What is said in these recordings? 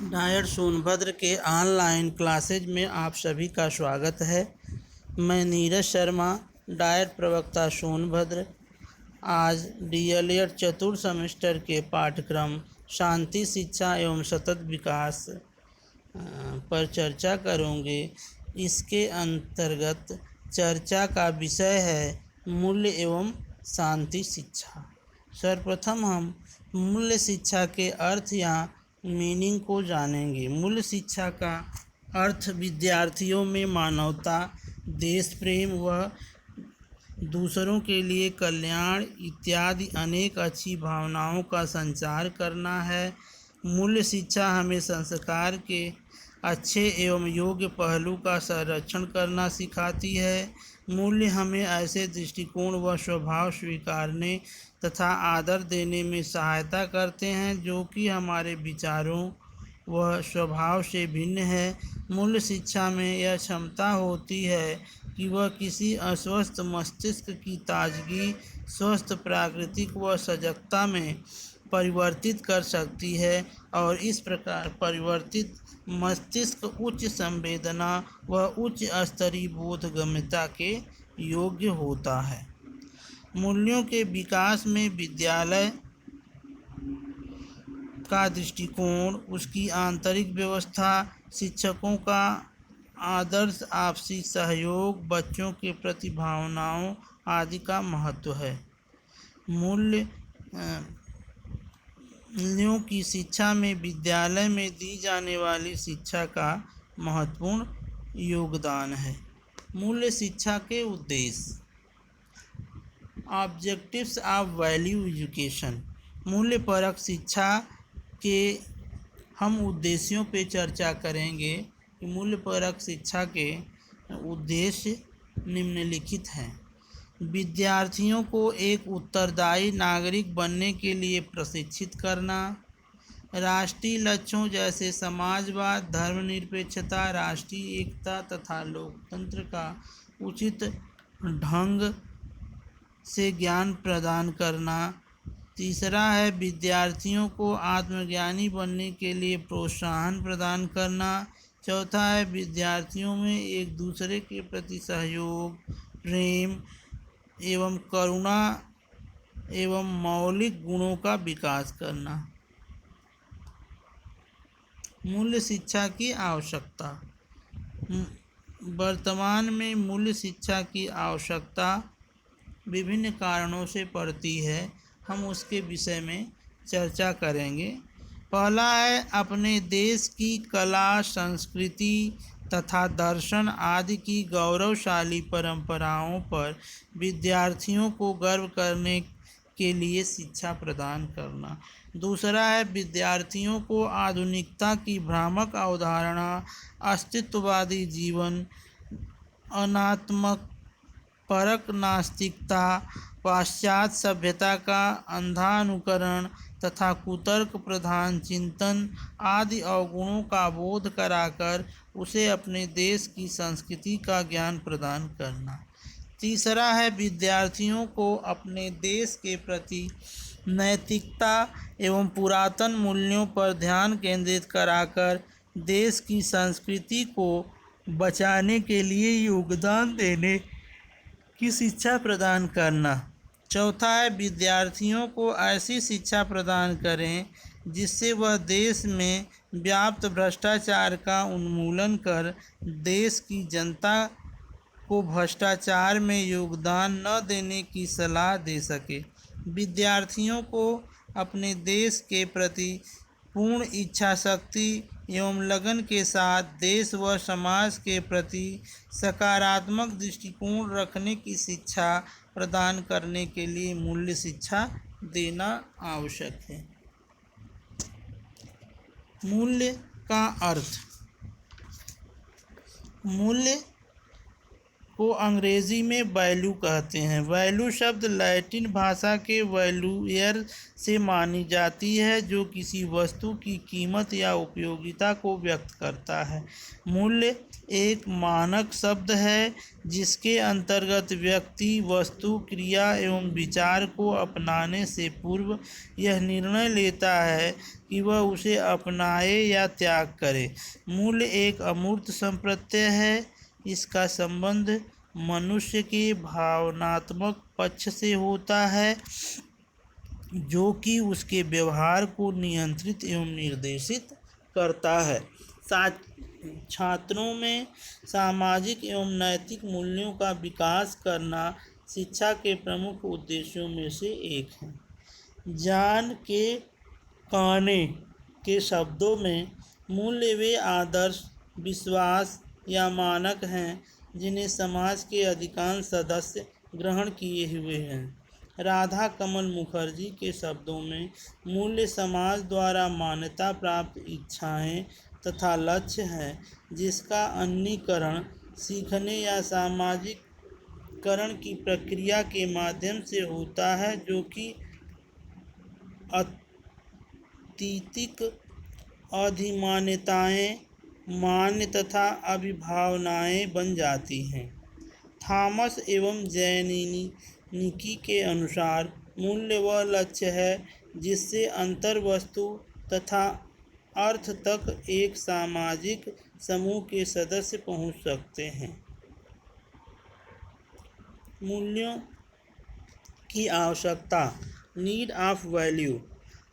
Dyer Sonbhadra के online classes में आप सभी का स्वागत है। मैं नीरज शर्मा, डायर प्रवक्ता सोनभद्र। आज डीएलएड चतुर्थ सेमेस्टर के पाठ्यक्रम शांति शिक्षा एवं सतत विकास पर चर्चा करूँगे। इसके अंतर्गत चर्चा का विषय है मूल्य एवं शांति शिक्षा। सर्वप्रथम हम मूल्य शिक्षा के अर्थ या मीनिंग को जानेंगे। मूल्य शिक्षा का अर्थ विद्यार्थियों में मानवता, देश प्रेम व दूसरों के लिए कल्याण इत्यादि अनेक अच्छी भावनाओं का संचार करना है। मूल्य शिक्षा हमें संस्कार के अच्छे एवं योग्य पहलू का संरक्षण करना सिखाती है। मूल्य हमें ऐसे दृष्टिकोण व स्वभाव स्वीकारने तथा आदर देने में सहायता करते हैं जो कि हमारे विचारों व स्वभाव से भिन्न है। मूल्य शिक्षा में यह क्षमता होती है कि वह किसी अस्वस्थ मस्तिष्क की ताजगी स्वस्थ प्राकृतिक व सजगता में परिवर्तित कर सकती है और इस प्रकार परिवर्तित मस्तिष्क उच्च संवेदना व उच्च स्तरीय बोधगम्यता के योग्य होता है। मूल्यों के विकास में विद्यालय का दृष्टिकोण, उसकी आंतरिक व्यवस्था, शिक्षकों का आदर्श, आपसी सहयोग, बच्चों के प्रति भावनाओं आदि का महत्व है। मूल्यों की शिक्षा में विद्यालय में दी जाने वाली शिक्षा का महत्वपूर्ण योगदान है। मूल्य शिक्षा के उद्देश्य। Objectives of value education. मूल्यपरक शिक्षा के हम उद्देश्यों पे चर्चा करेंगे कि मूल्यपरक शिक्षा के उद्देश्य निम्नलिखित हैं। विद्यार्थियों को एक उत्तरदायी नागरिक बनने के लिए प्रशिक्षित करना। राष्ट्रीय लक्ष्यों जैसे समाजवाद, धर्मनिरपेक्षता, राष्ट्रीय एकता तथा लोकतंत्र का उचित ढंग से ज्ञान प्रदान करना। तीसरा है विद्यार्थियों को आत्मज्ञानी बनने के लिए प्रोत्साहन प्रदान करना। चौथा है विद्यार्थियों में एक दूसरे के प्रति सहयोग, प्रेम एवं करुणा एवं मौलिक गुणों का विकास करना। मूल्य शिक्षा की आवश्यकता। वर्तमान में मूल्य शिक्षा की आवश्यकता विभिन्न कारणों से पड़ती है। हम उसके विषय में चर्चा करेंगे। पहला है अपने देश की कला, संस्कृति तथा दर्शन आदि की गौरवशाली परंपराओं पर विद्यार्थियों को गर्व करने के लिए शिक्षा प्रदान करना। दूसरा है विद्यार्थियों को आधुनिकता की भ्रामक अवधारणा, अस्तित्ववादी जीवन, अनात्मक परक नास्तिकता, पाश्चात्य सभ्यता का अंधा अनुकरण तथा कुतर्क प्रधान चिंतन आदि अवगुणों का बोध कराकर उसे अपने देश की संस्कृति का ज्ञान प्रदान करना। तीसरा है विद्यार्थियों को अपने देश के प्रति नैतिकता एवं पुरातन मूल्यों पर ध्यान केंद्रित कराकर देश की संस्कृति को बचाने के लिए योगदान देने की शिक्षा प्रदान करना। चौथा है विद्यार्थियों को ऐसी शिक्षा प्रदान करें जिससे वह देश में व्याप्त भ्रष्टाचार का उन्मूलन कर देश की जनता को भ्रष्टाचार में योगदान न देने की सलाह दे सके। विद्यार्थियों को अपने देश के प्रति पूर्ण इच्छा शक्ति एवं लगन के साथ देश व समाज के प्रति सकारात्मक दृष्टिकोण रखने की शिक्षा प्रदान करने के लिए मूल्य शिक्षा देना आवश्यक है। मूल्य का अर्थ। मूल्य को अंग्रेजी में वैल्यू कहते हैं। वैल्यू शब्द लैटिन भाषा के वैल्यूएर से मानी जाती है, जो किसी वस्तु की कीमत या उपयोगिता को व्यक्त करता है। मूल्य एक मानक शब्द है जिसके अंतर्गत व्यक्ति वस्तु, क्रिया एवं विचार को अपनाने से पूर्व यह निर्णय लेता है कि वह उसे अपनाए या त्याग करे। मूल्य एक अमूर्त संप्रत्यय है। इसका संबंध मनुष्य के भावनात्मक पक्ष से होता है, जो कि उसके व्यवहार को नियंत्रित एवं निर्देशित करता है। छात्रों में सामाजिक एवं नैतिक मूल्यों का विकास करना शिक्षा के प्रमुख उद्देश्यों में से एक है। जॉन के काने के शब्दों में, मूल्य वे आदर्श, विश्वास या मानक हैं जिन्हें समाज के अधिकांश सदस्य ग्रहण किए हुए हैं। राधा कमल मुखर्जी के शब्दों में, मूल्य समाज द्वारा मान्यता प्राप्त इच्छाएं तथा लक्ष्य हैं जिसका अन्यीकरण सीखने या सामाजिककरण की प्रक्रिया के माध्यम से होता है, जो कि अतीतिक अधिमान्यताएं मान्य तथा अभिभावनाएं बन जाती हैं। थॉमस एवं जैनिकी के अनुसार, मूल्य वह लक्ष्य है जिससे अंतर्वस्तु तथा अर्थ तक एक सामाजिक समूह के सदस्य पहुंच सकते हैं। मूल्यों की आवश्यकता, नीड ऑफ वैल्यू।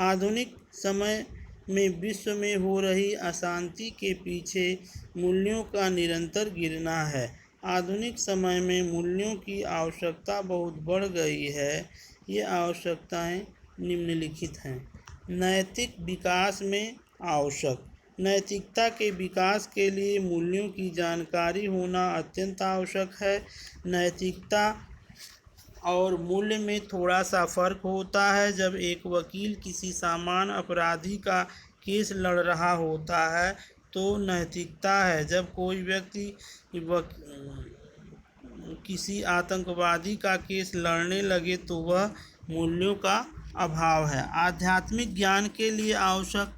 आधुनिक समय में विश्व में हो रही अशांति के पीछे मूल्यों का निरंतर गिरना है। आधुनिक समय में मूल्यों की आवश्यकता बहुत बढ़ गई है। ये आवश्यकताएं निम्नलिखित हैं। नैतिक विकास में आवश्यक। नैतिकता के विकास के लिए मूल्यों की जानकारी होना अत्यंत आवश्यक है। नैतिकता और मूल्य में थोड़ा सा फर्क होता है। जब एक वकील किसी सामान्य अपराधी का केस लड़ रहा होता है तो नैतिकता है। जब कोई व्यक्ति किसी आतंकवादी का केस लड़ने लगे तो वह मूल्यों का अभाव है। आध्यात्मिक ज्ञान के लिए आवश्यक।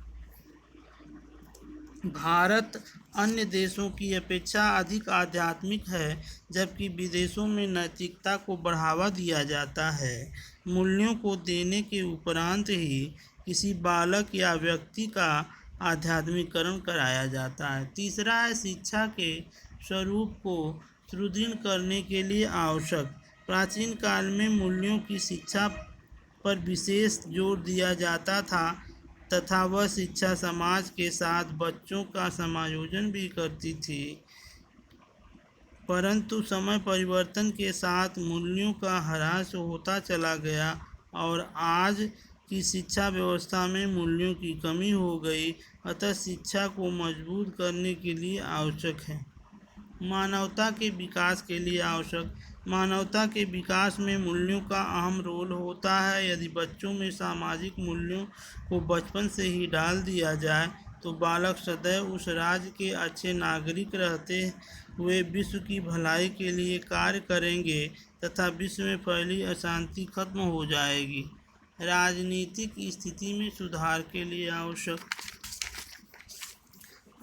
भारत अन्य देशों की अपेक्षा अधिक आध्यात्मिक है, जबकि विदेशों में नैतिकता को बढ़ावा दिया जाता है। मूल्यों को देने के उपरांत ही किसी बालक या व्यक्ति का आध्यात्मिकरण कराया जाता है। तीसरा है शिक्षा के स्वरूप को सुदृढ़ करने के लिए आवश्यक। प्राचीन काल में मूल्यों की शिक्षा पर विशेष जोर दिया जाता था तथा वह शिक्षा समाज के साथ बच्चों का समायोजन भी करती थी। परंतु समय परिवर्तन के साथ मूल्यों का ह्रास होता चला गया और आज की शिक्षा व्यवस्था में मूल्यों की कमी हो गई। अतः शिक्षा को मजबूत करने के लिए आवश्यक है। मानवता के विकास के लिए आवश्यक। मानवता के विकास में मूल्यों का अहम रोल होता है। यदि बच्चों में सामाजिक मूल्यों को बचपन से ही डाल दिया जाए तो बालक सदैव उस राज्य के अच्छे नागरिक रहते हुए विश्व की भलाई के लिए कार्य करेंगे तथा विश्व में फैली अशांति खत्म हो जाएगी। राजनीतिक स्थिति में सुधार के लिए आवश्यक।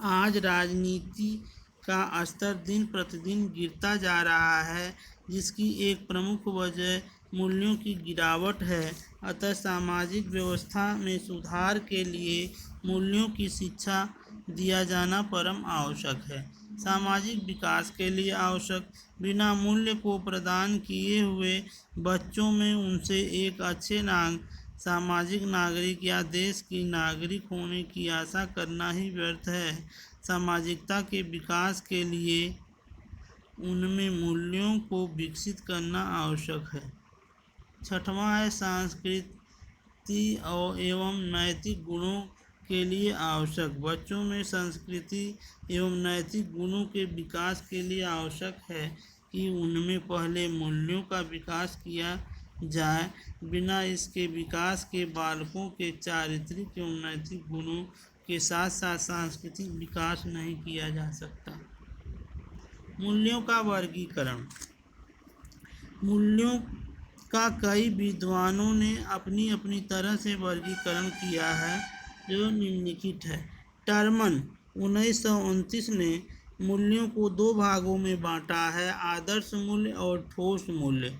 आज राजनीति का स्तर दिन प्रतिदिन गिरता जा रहा है, जिसकी एक प्रमुख वजह मूल्यों की गिरावट है। अतः सामाजिक व्यवस्था में सुधार के लिए मूल्यों की शिक्षा दिया जाना परम आवश्यक है। सामाजिक विकास के लिए आवश्यक। बिना मूल्य को प्रदान किए हुए बच्चों में उनसे एक अच्छे सामाजिक नागरिक या देश की नागरिक होने की आशा करना ही व्यर्थ है। सामाजिकता के विकास के लिए उनमें मूल्यों को विकसित करना आवश्यक है। छठवां है संस्कृति एवं नैतिक गुणों के लिए आवश्यक। बच्चों में संस्कृति एवं नैतिक गुणों के विकास के लिए आवश्यक है कि उनमें पहले मूल्यों का विकास किया जाए। बिना इसके विकास के बालकों के चारित्रिक एवं नैतिक गुणों के साथ साथ सांस्कृतिक विकास नहीं किया जा सकता। मूल्यों का वर्गीकरण। मूल्यों का कई विद्वानों ने अपनी अपनी तरह से वर्गीकरण किया है, जो निम्नलिखित है। टर्मन 1929 ने मूल्यों को दो भागों में बांटा है, आदर्श मूल्य और ठोस मूल्य।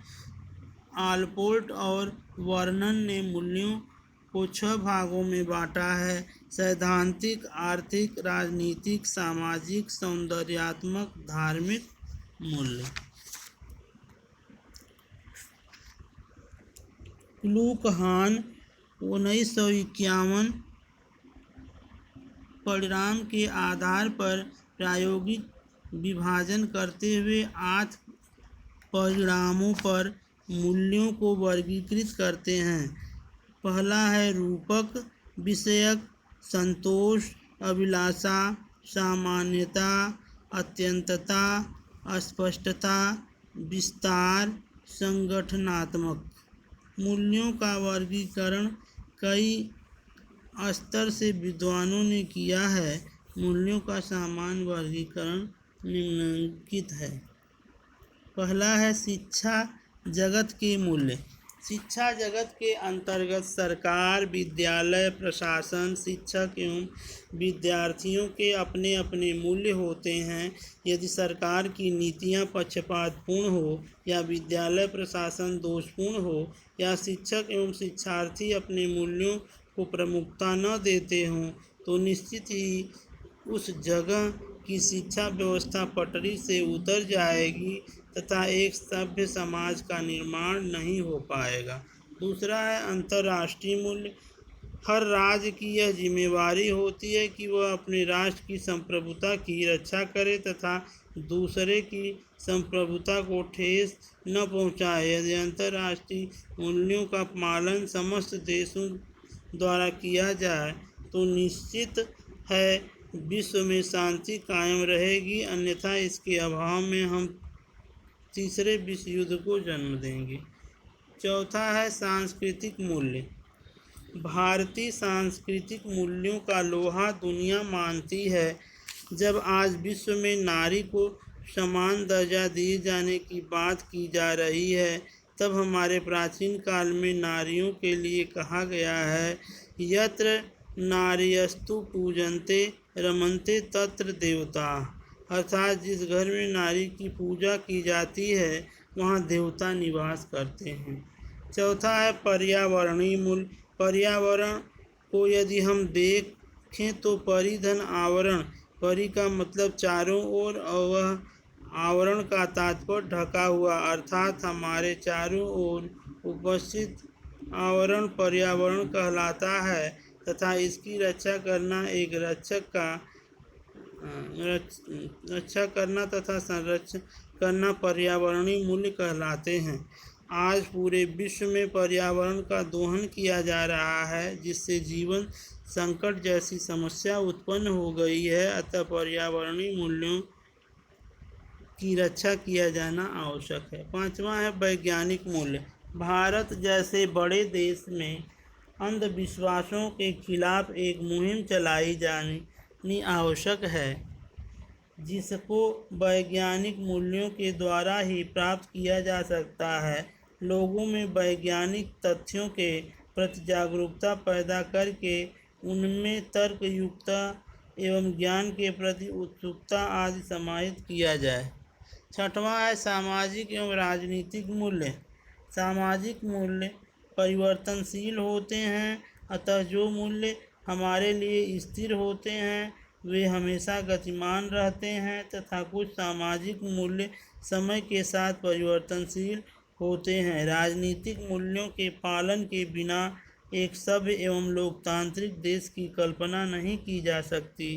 आलपोर्ट और वर्नन ने मूल्यों को 6 भागों में बांटा है, सैद्धांतिक, आर्थिक, राजनीतिक, सामाजिक, सौंदर्यात्मक, धार्मिक मूल्य। लुकहान 1951 परिणाम के आधार पर प्रायोगिक विभाजन करते हुए 8 परिणामों पर मूल्यों को वर्गीकृत करते हैं। पहला है रूपक, विषयक, संतोष, अभिलाषा, सामान्यता, अत्यंतता, अस्पष्टता, विस्तार, संगठनात्मक। मूल्यों का वर्गीकरण कई स्तर से विद्वानों ने किया है। मूल्यों का सामान्य वर्गीकरण निम्नलिखित है। पहला है शिक्षा जगत के मूल्य। शिक्षा जगत के अंतर्गत सरकार, विद्यालय, प्रशासन, शिक्षक एवं विद्यार्थियों के अपने अपने मूल्य होते हैं। यदि सरकार की नीतियां पक्षपातपूर्ण हो, या विद्यालय प्रशासन दोषपूर्ण हो, या शिक्षक एवं शिक्षार्थी अपने मूल्यों को प्रमुखता न देते हों, तो निश्चित ही उस जगह की शिक्षा व्यवस्था पटरी से उतर जाएगी तथा एक सभ्य समाज का निर्माण नहीं हो पाएगा। दूसरा है अंतर्राष्ट्रीय मूल्य। हर राज्य की यह जिम्मेवारी होती है कि वह अपने राष्ट्र की संप्रभुता की रक्षा करे तथा दूसरे की संप्रभुता को ठेस न पहुंचाए। यदि अंतर्राष्ट्रीय मूल्यों का पालन समस्त देशों द्वारा किया जाए तो निश्चित है विश्व में शांति कायम रहेगी, अन्यथा इसके अभाव में हम तीसरे विश्व युद्ध को जन्म देंगे। चौथा है सांस्कृतिक मूल्य। भारतीय सांस्कृतिक मूल्यों का लोहा दुनिया मानती है। जब आज विश्व में नारी को समान दर्जा दिए जाने की बात की जा रही है, तब हमारे प्राचीन काल में नारियों के लिए कहा गया है, यत्र नार्यस्तु पूजन्ते रमन्ते तत्र देवता। अर्थात जिस घर में नारी की पूजा की जाती है, वहाँ देवता निवास करते हैं। चौथा है पर्यावरणीय मूल्य। पर्यावरण को यदि हम देखें तो परिधन आवरण, परि का मतलब चारों ओर, और वह आवरण का तात्पर्य ढका हुआ, अर्थात हमारे चारों ओर उपस्थित आवरण पर्यावरण कहलाता है तथा इसकी रक्षा करना रक्षा करना तथा संरक्षण करना पर्यावरणीय मूल्य कहलाते हैं। आज पूरे विश्व में पर्यावरण का दोहन किया जा रहा है, जिससे जीवन संकट जैसी समस्या उत्पन्न हो गई है। अतः पर्यावरणीय मूल्यों की रक्षा किया जाना आवश्यक है। पांचवा है वैज्ञानिक मूल्य। भारत जैसे बड़े देश में अंधविश्वासों के खिलाफ एक मुहिम चलाई जानी आवश्यक है, जिसको वैज्ञानिक मूल्यों के द्वारा ही प्राप्त किया जा सकता है। लोगों में वैज्ञानिक तथ्यों के प्रति जागरूकता पैदा करके उनमें तर्कयुक्तता एवं ज्ञान के प्रति उत्सुकता आदि समाहित किया जाए। छठवां है सामाजिक एवं राजनीतिक मूल्य। सामाजिक मूल्य परिवर्तनशील होते हैं, अतः जो मूल्य हमारे लिए स्थिर होते हैं वे हमेशा गतिमान रहते हैं, तथा कुछ सामाजिक मूल्य समय के साथ परिवर्तनशील होते हैं। राजनीतिक मूल्यों के पालन के बिना एक सभ्य एवं लोकतांत्रिक देश की कल्पना नहीं की जा सकती,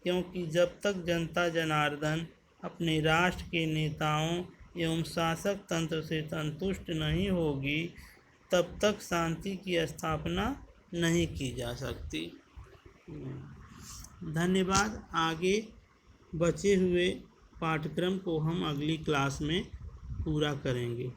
क्योंकि जब तक जनता जनार्दन अपने राष्ट्र के नेताओं एवं शासक तंत्र से संतुष्ट नहीं होगी, तब तक शांति की स्थापना नहीं की जा सकती। धन्यवाद। आगे बचे हुए पाठ्यक्रम को हम अगली क्लास में पूरा करेंगे।